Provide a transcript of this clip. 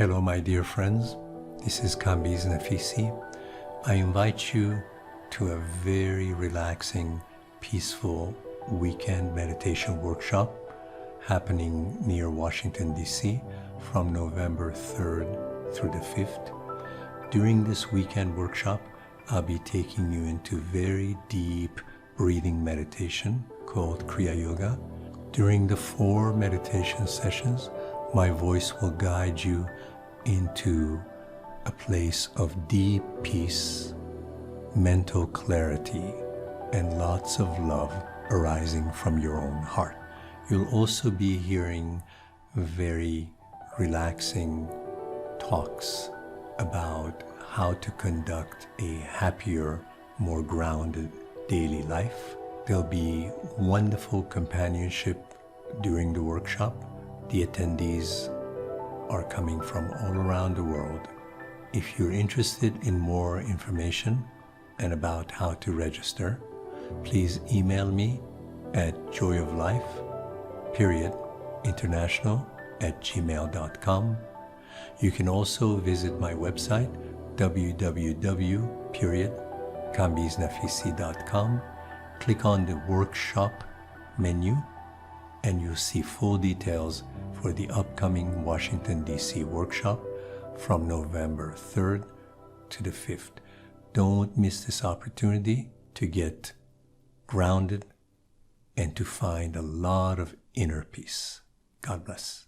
Hello, my dear friends. This is Kambiz Naficy. I invite you to a very relaxing, peaceful weekend meditation workshop happening near Washington, D.C. from November 3rd through the 5th. During this weekend workshop, I'll be taking you into very deep breathing meditation called Kriya Yoga. During the 4 meditation sessions, my voice will guide you into a place of deep peace, mental clarity, and lots of love arising from your own heart. You'll also be hearing very relaxing talks about how to conduct a happier, more grounded daily life. There'll be wonderful companionship during the workshop. The attendees are coming from all around the world. If you're interested in more information and about how to register, please email me at joyoflife.international@gmail.com. You can also visit my website www.kambiznaficy.com. Click on the workshop menu and you'll see full details for the upcoming Washington, D.C. workshop from November 3rd to the 5th. Don't miss this opportunity to get grounded and to find a lot of inner peace. God bless.